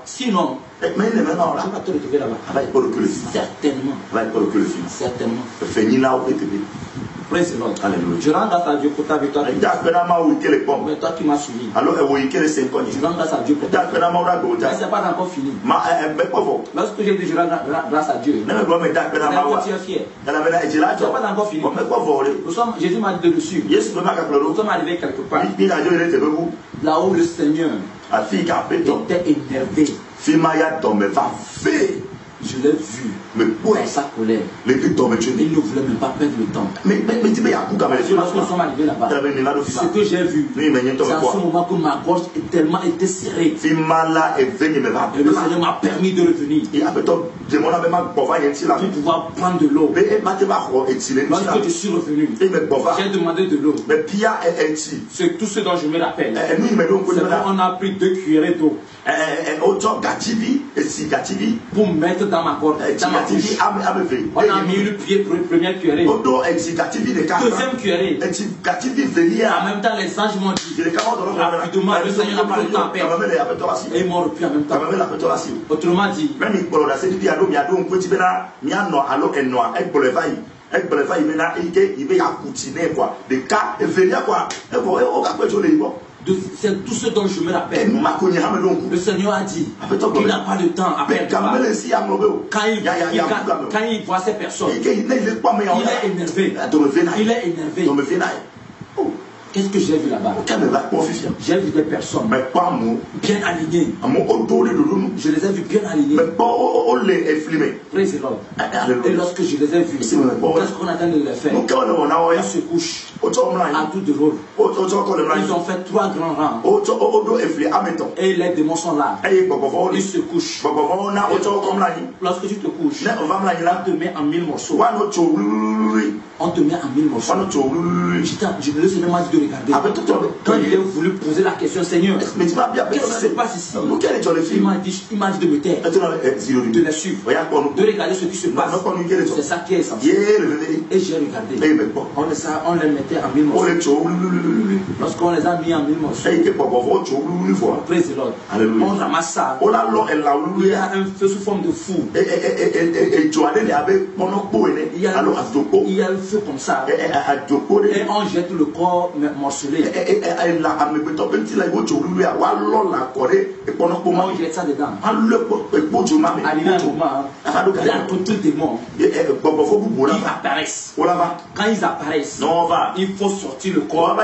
Sinon, tu vas te retrouver là-bas. Certainement. Praise the Lord. Je rends grâce à Dieu pour ta victoire. Mais toi qui m'as suivi. Je rends grâce à Dieu pour ta victoire. Mais ce n'est pas encore fini. Lorsque j'ai dit je rends grâce à Dieu, tu es fier. Ce n'est pas encore fini. Jésus m'a dit de le suivre. Nous sommes arrivés quelque part. Là où le Seigneur était énervé. Je l'ai vu dans sa colère. Il ne voulait même pas perdre le temps. Lorsque nous sommes arrivés là-bas, ce que j'ai vu, c'est à ce moment que ma gorge tellement été serrée. Et le Seigneur m'a permis de revenir. Pour pouvoir prendre de l'eau. Lorsque je suis revenu, j'ai demandé de l'eau. C'est tout ce dont je me rappelle. C'est qu'on a pris 2 cuillerées d'eau pour mettre dans ma gorge, dans ma bouche. On a mis une première cuillerée, deuxième cuillerée. En même temps, les anges m'ont dit rapidement, le Seigneur n'a pas le temps à perdre. Et ils m'ont repris en même temps. Autrement dit, c'est tout ce dont je me rappelle. Le Seigneur a dit qu'il n'a pas de temps à perdre. Quand il voit ces personnes, il est énervé. Qu'est-ce que j'ai vu là-bas? J'ai vu des personnes bien alignées. Je les ai vus bien alignés. Praise the Lord. Et lorsque je les ai vus, qu'est-ce qu'on attend de les faire? Ils se couchent à tout de rôle. Ils ont fait 3 grands rangs. Et les démons sont là. Ils se couchent. Lorsque tu te couches, on te met en 1000 morceaux. On te met en 1000 morceaux. Le Seigneur m'a dit de regarder. Quand il a voulu poser la question, Seigneur, qu'est-ce qui se passe ici? Il m'a dit de me taire, de les suivre, de regarder ce qui se passe. C'est ça qui est essentiel. Et j'ai regardé. On les mettait en 1000 morceaux. Lorsqu'on les a mis en 1000 morceaux, praise the Lord, on ramasse ça. Il y a un feu sous forme de four. Il y a un feu comme ça. Et on jette le corps, mais morcelé. On jette ça dedans. Arrivé un moment, il y a d'autres démons. Ils apparaissent. Quand ils apparaissent, il faut sortir le corps.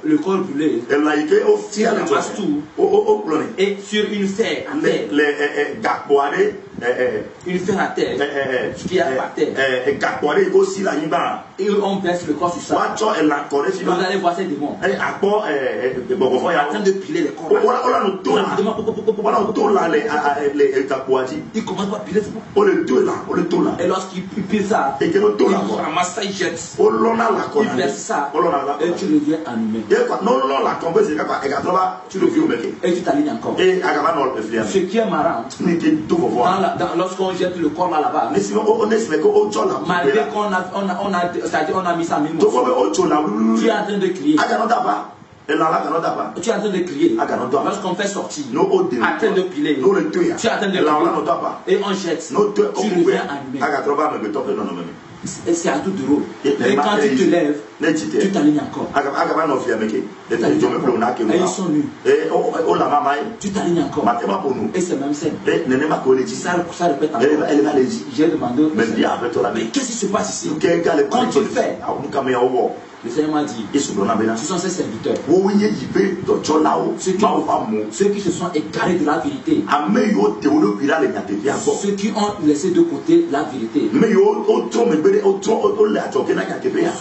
Le corps brûlé. Tu ramasses tout. Et sur une fer à terre. Une fer à terre. Ce qui est à terre. Et on baisse le corps sur ça. Vous allez voir ces démons. Ils sont en train de piler les corps. Ils commencent par piler. Et lorsqu'ils pilent ça, ils ramassent ça, ils jettent. Ils versent ça. Et tu reviens animé. Et tu t'alignes encore. Ce qui est marrant, lorsqu'on jette le corps là-bas, malgré qu'on a mis ça même, tu es en train de crier. Tu es en train de crier. Lorsqu'on fait sortir, en train de piler, tu es en train de crier. Et on jette. Tu reviens animé. C'est à tout de rôle. Et quand tu te lèves, tu t'alignes encore. Et ils sont nus. Tu t'alignes encore. Et c'est même scène. Ça répète encore. J'ai demandé, mais qu'est-ce qui se passe ici? Quand tu le fais, le Seigneur m'a dit, ce sont ces serviteurs. Ceux qui se sont égarés de la vérité. Ceux qui ont laissé de côté la vérité.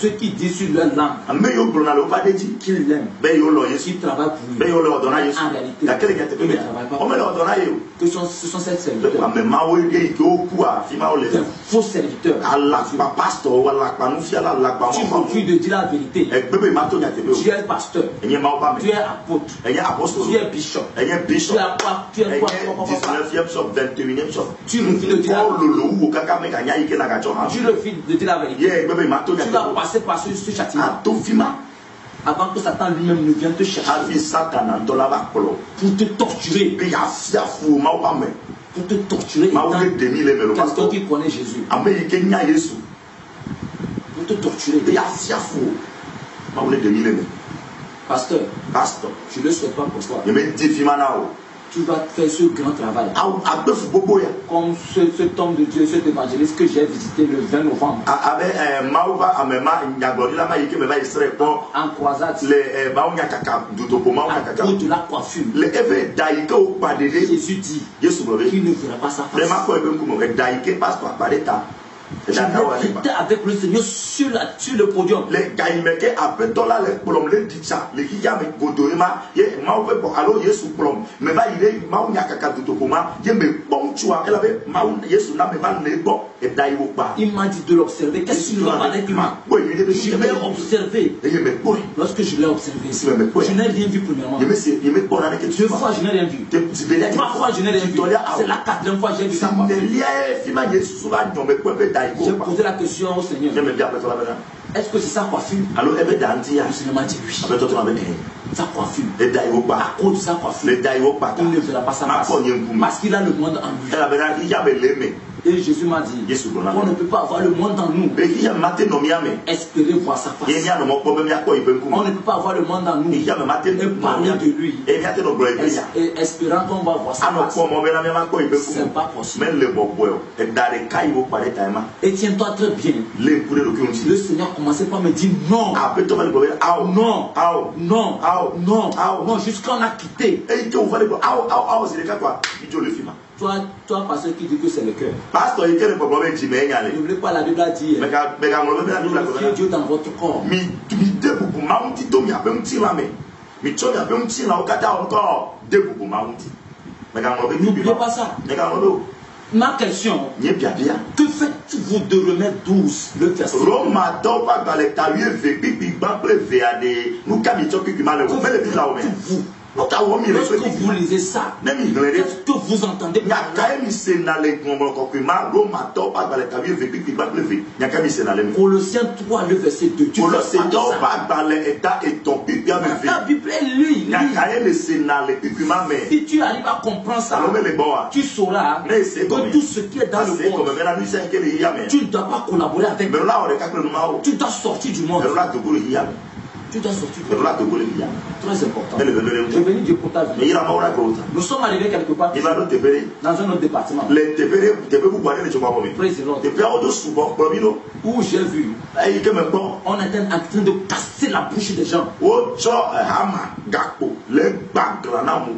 Ceux qui disent sur leur langue qu'ils l'aiment, qu'ils travaillent pour lui. En réalité, ils ne travaillent pas. Ce sont ces serviteurs. Des faux serviteurs. Tu refuses de dire la vérité. Tu es pasteur. Tu es apôtre. Tu es bishop. Tu es quoi? 19e shop, 21e shop. Tu refuses de dire la vérité. Tu vas passer par ce châtiment. Avant que Satan lui-même ne vienne te chercher. Pour te torturer. Pour te torturer. Quelqu'un qui connaît Jésus. Pour te torturer. Pasteur, je ne le souhaite pas pour toi. Tu vas faire ce grand travail. Comme cet homme de Dieu, cet évangéliste que j'ai visité le 20 novembre. En croisade. À cause de la coiffure. Jésus dit qu'il ne verra pas sa face. Je méditais avec le Seigneur sur le podium. Il m'a dit de l'observer. Qu'est-ce qu'il va avec moi? Je l'ai observé. Lorsque je l'ai observé, je n'ai rien vu premièrement. 2 fois je n'ai rien vu. 3 fois je n'ai rien vu. C'est la 4e fois que j'ai vu ça. J'ai posé la question au Seigneur. Est-ce que c'est sa coiffure? Le Seigneur m'a dit oui. Sa coiffure. À cause de sa coiffure, il ne verra pas sa face. Parce qu'il a le monde en lui. Et Jésus m'a dit, on ne peut pas avoir le monde en nous. Espérer voir sa face. On ne peut pas avoir le monde en nous et parler de lui. Et espérant qu'on va voir sa face. Ce n'est pas possible. Et tiens-toi très bien. Le Seigneur commençait par me dire non. Non. Non. Non. Jusqu'à on a quitté. Toi, pasteur qui dit que c'est le cœur. N'oubliez pas, la Bible a dit Dieu dans votre corps. N'oubliez pas ça. Ma question, que faites-vous de remettre 12 le verset? Lorsque vous lisez ça, qu'est-ce que vous entendez? Colossiens 3, le verset 2. La Bible est lui. Si tu arrives à comprendre ça, tu sauras que tout ce qui est dans le monde, tu ne dois pas collaborer avec. Tu dois sortir du monde. Tu dois sortir. Mais voilà, tu connais bien. Très important. Elle est venue. Je vais venir pour ta Mais vie. il a mort à gros. Nous sommes arrivés quelque part Il va nous tépérer. dans un autre département. Les tépérer, tépérer vous boire les chemins. Président, Tépérer au dos souvent, pour nous. où j'ai vu, Et il est même bon. on était en train de casser la bouche des gens. Oh, tu hama, gapo, les bagranamou.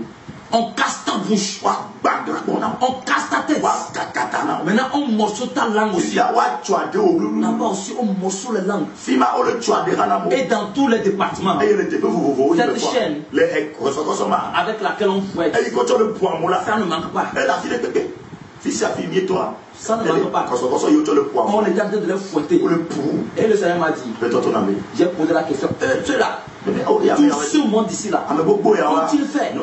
On casse ta bouche. Wa bagranamou. On casse ta tête. Wa kakatana. Maintenant, on morceau ta langue Il aussi. y a wa tuade au blou. Là-bas aussi, on morceau les langues. Fima o le tuade ranamou. Et dans tous les départements, Et le tépé vous cette chaîne les kosokosoma. avec laquelle on fouette, Et il continue le poids moula. ça ne manque pas. Et la fille de bébé. Fils à fille, toi. Ça ne manque pas. Kosokoso, il y a le poids. On est en train de les fouetter. Ou le pou. Et le Seigneur m'a dit, Mais toi, ton ami. j'ai posé la question, ceux-là, tout ce monde ici là, qu'ont-ils fait? Et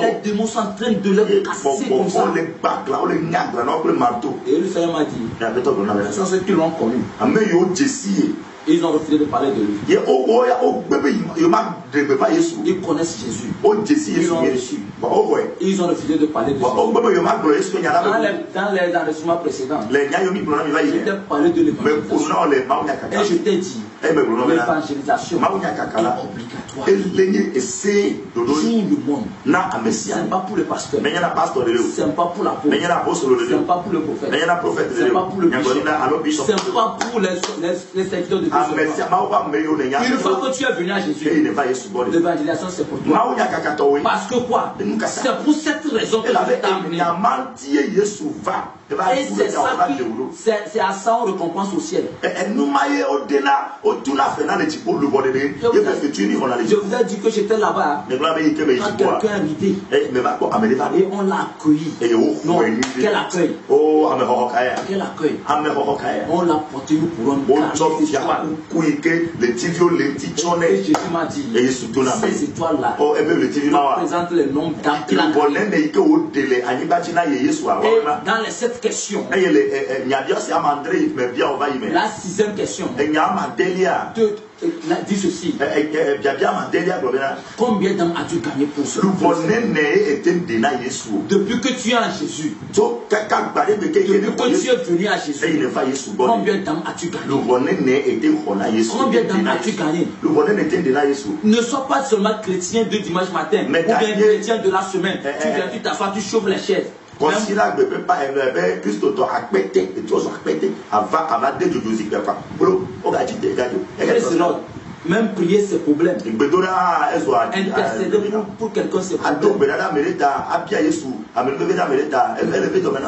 les démons sont en train de les casser comme ça. Et le Seigneur m'a dit, ce sont ceux qui l'ont connu. Ils ont refusé de parler de lui. Ils connaissent Jésus. Ils l'ont reçu. Ils ont refusé de parler de Jésus. Dans les enregistrements précédents, je t'ai parlé de l'évangélisation. Et je t'ai dit, l'évangélisation est obligatoire. Tout le monde. Ce n'est pas pour le pasteur. Ce n'est pas pour l'apôtre. Ce n'est pas pour le prophète. Ce n'est pas pour le bishop. Ce n'est pas pour les secteurs de Dieu. Une fois que tu es venu à Jésus, l'évangélisation c'est pour toi. Parce que quoi? C'est pour cette raison que je t'ai amené. Et c'est ça c'est à ça on récompense au ciel. Je vous ai dit que j'étais là-bas quand quelqu'un est arrivé et on l'a accueilli. Non, quel accueil? Quel accueil? On l'a porté nous pour un et Jésus m'a dit, ces étoiles-là représentent les noms d'âmes qu'il a créés. Et dans les 7 questions, la 6e question dit ceci: combien d'âmes as-tu gagné pour ce? Depuis que tu es en Jésus, depuis que tu es venu à Jésus, combien d'âmes as-tu gagné? Combien d'âmes as-tu gagné? Ne sois pas seulement chrétien de dimanche matin ou bien chrétien de la semaine. Tu viens, tu t'assois, tu chauffes les chaises. Même prier ses problèmes. Intercéder pour quelqu'un ses problèmes.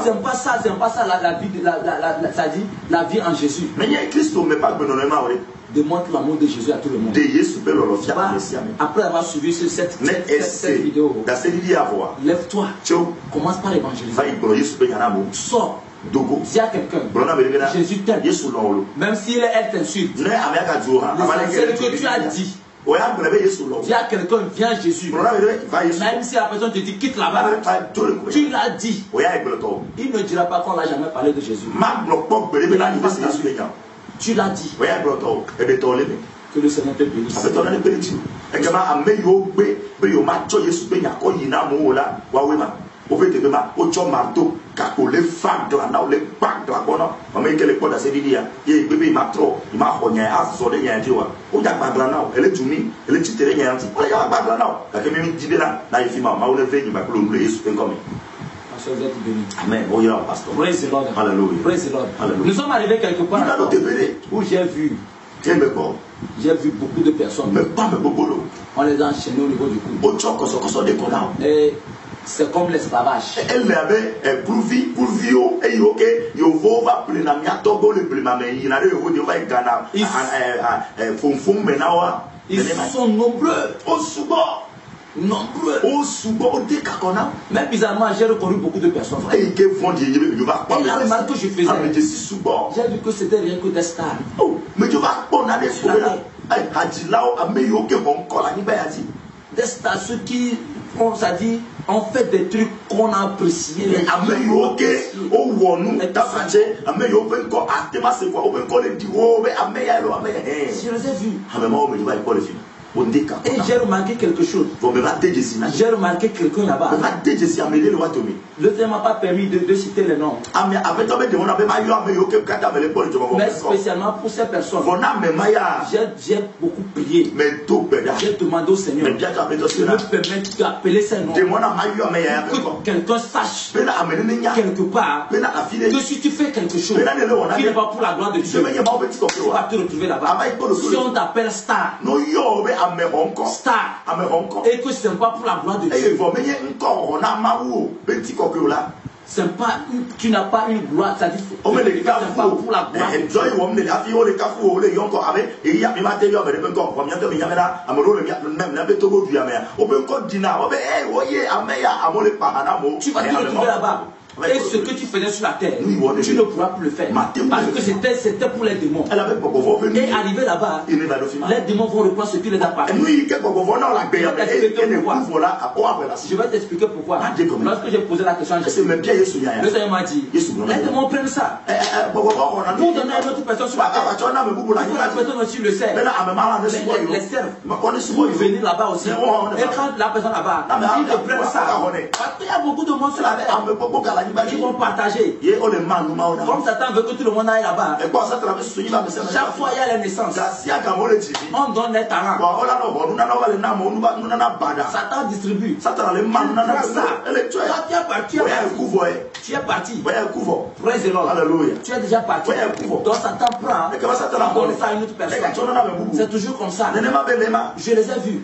C'est pas ça la vie en Jésus. Démontre l'amour de Jésus à tout le monde. Après avoir suivi cette vidéo, lève-toi, commence par évangéliser. Sors. Dis à quelqu'un, Jésus t'aime. Même si elle t'insulte, l'essentiel que tu as dit. Dis à quelqu'un, viens Jésus. Même si la personne te dit quitte là-bas, tu l'as dit. Il ne dira pas qu'on n'a jamais parlé de Jésus. Tu l'as dit. Que le Seigneur te bénisse. Amen. Praise the Lord. Praise the Lord. Nous sommes arrivés quelque part où j'ai vu beaucoup de personnes. On les a enchaînés au niveau du cou. Et c'est comme l'esclavage. Ils sont nombreux. Même bizarrement, j'ai reconnu beaucoup de personnes. Et la remarque que je faisais, j'ai vu que c'était rien que des stars. Des stars, ceux qui ont fait des trucs qu'on a appréciés. Je les ai vus. Et j'ai remarqué quelque chose. J'ai remarqué quelqu'un là-bas. Le Seigneur ne m'a pas permis de citer les noms. Mais spécialement pour ces personnes, j'ai beaucoup prié. J'ai demandé au Seigneur de me permettre d'appeler ces noms. Que quelqu'un sache quelque part que si tu fais quelque chose qui n'est pas pour la gloire de Dieu, tu vas te retrouver là-bas. Si on t'appelle star, et que ce n'est pas pour la gloire de Dieu, c'est pas, tu n'as pas une gloire, c'est-à-dire c'est pas pour la gloire de Dieu. Tu vas te retrouver là-bas. Et ce que tu faisais sur la terre, tu ne pourras plus le faire. Parce que c'était pour les démons. Et arrivé là-bas, les démons vont reprendre ce qui les appartient. Je vais t'expliquer pourquoi. Lorsque j'ai posé la question, le Seigneur m'a dit, les démons prennent ça pour donner à une autre personne sur la terre. La personne aussi le sait. Les servent pour venir là-bas aussi. Et quand la personne là-bas, ils prennent ça. Parce qu'il y a beaucoup de monde sur la terre. Ils vont partager. Comme Satan veut que tout le monde aille là-bas. Chaque fois il y a les naissances. On donne les talents. Satan distribue. Tu es parti. Praise the Lord. Tu es déjà parti. Donc Satan prend. On donne ça à une autre personne. C'est toujours comme ça. Je les ai vus.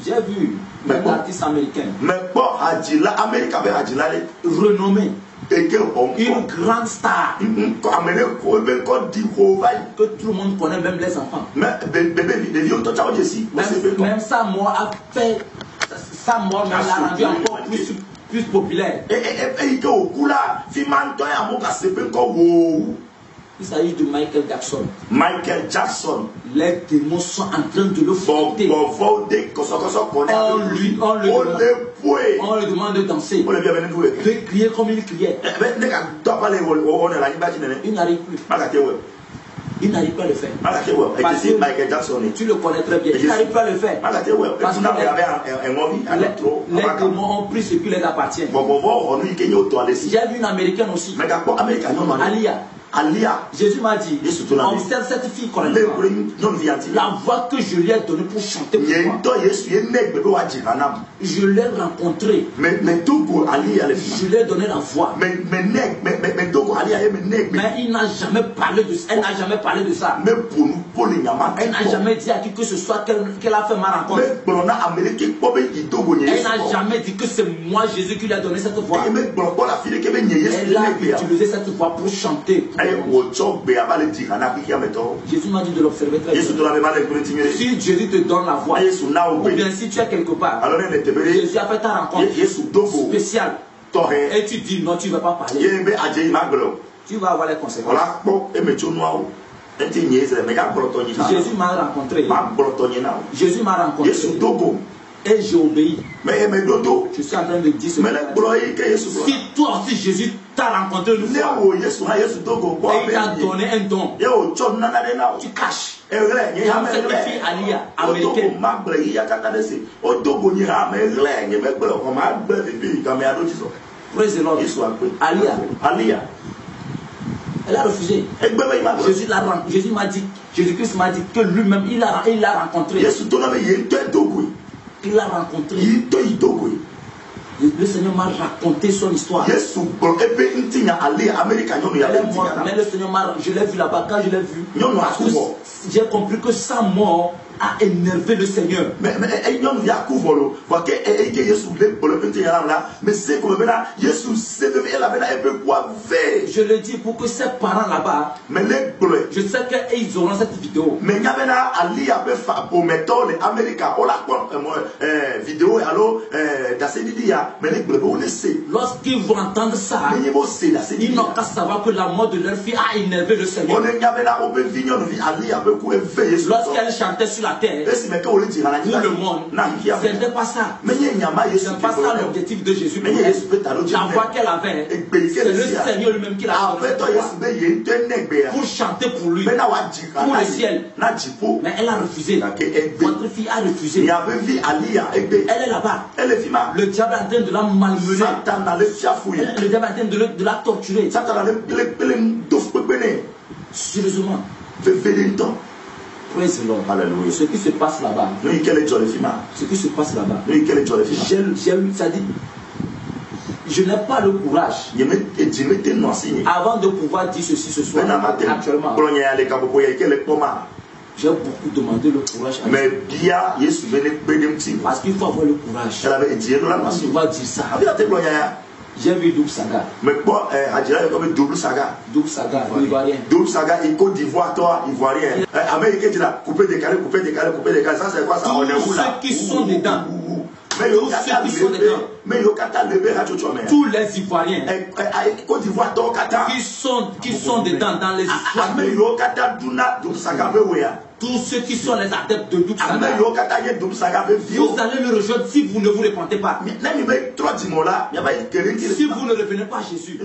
J'ai vu un artiste américain renommé, une grande star que tout le monde connaît, même les enfants. Même sa mort a fait, sa mort l'a rendu encore plus populaire. Il s'agit de Michael Jackson. Michael Jackson. Les démons sont en train de le fouetter. On lui demande de danser, de crier comme il criait. Il n'arrive plus. Il n'arrive pas à le faire. Parce que Michael Jackson, tu le connais très bien. Il n'arrive pas à le faire. Parce que les démons ont pris ce qui les appartient. J'ai vu une américaine aussi. Alia. Jésus m'a dit, observe cette fille correctement. La voix que je lui ai donnée pour chanter pour moi. Je l'ai rencontrée. Je lui ai donné la voix. Mais il n'a jamais parlé de ça. Elle n'a jamais parlé de ça. Elle n'a jamais dit à qui que ce soit qu'elle a fait ma rencontre. Elle n'a jamais dit que c'est moi Jésus qui lui a donné cette voix. Elle a utilisé cette voix pour chanter. Jésus m'a dit de l'observer très bien. Si Jésus te donne la voix, ou bien si tu es quelque part, Jésus a fait ta rencontre spéciale, et tu dis non, tu ne vas pas parler, tu vas avoir les conséquences. Jésus m'a rencontré. Jésus m'a rencontré. Et j'ai obéi. Je suis en train de dire ce si toi aussi Jésus t'a rencontré une fois et il t'a donné un don, tu caches. Comme cette fille Alia, américaine. Praise the Lord. Alia. Elle a refusé. Jésus m'a dit, Jésus-Christ m'a dit que lui-même il l'a rencontré. Il l'a rencontré. Le Seigneur m'a raconté son histoire. Mais le Seigneur je l'ai vu là-bas. Quand je l'ai vu, j'ai compris que sa mort a énervé le Seigneur. Je le dis pour que ces parents là-bas, je sais qu'ils auront cette vidéo. Lorsqu'ils vont entendre ça, ils n'ont qu'à savoir que la mort de leur fille a énervé le Seigneur. Lorsqu'elle chantait sur la terre, pour le monde, ce n'était pas ça. C'est pas ça l'objectif de Jésus. La voix qu'elle avait, c'est le Seigneur lui-même qui l'a donné pour chanter pour lui, pour le ciel. Mais elle a refusé. Votre fille a refusé. Elle est là-bas. Le diable est en train de la malmener. Le diable est en train de la torturer. Sérieusement. Praise the Lord. Alléluia. Ce qui se passe là-bas. Ce qui se passe là-bas. Ça dit, je n'ai pas le courage avant de pouvoir dire ceci ce soir. Actuellement, j'ai beaucoup demandé le courage. Parce qu'il faut avoir le courage. Parce qu'on va dire ça. J'ai vu Double Saga. Double Saga, Ivoirien. Double Saga, Côte d'Ivoire, toi, Ivoirien. Américain, tu l'as coupé, décalé. Ça, c'est quoi ça? Tous ceux qui sont dedans. Tous les Ivoiriens qui sont dedans dans les histoires. Tous ceux qui sont les adeptes de Double Saga, vous allez le rejoindre si vous ne vous repentez pas. Si vous ne revenez pas à Jésus.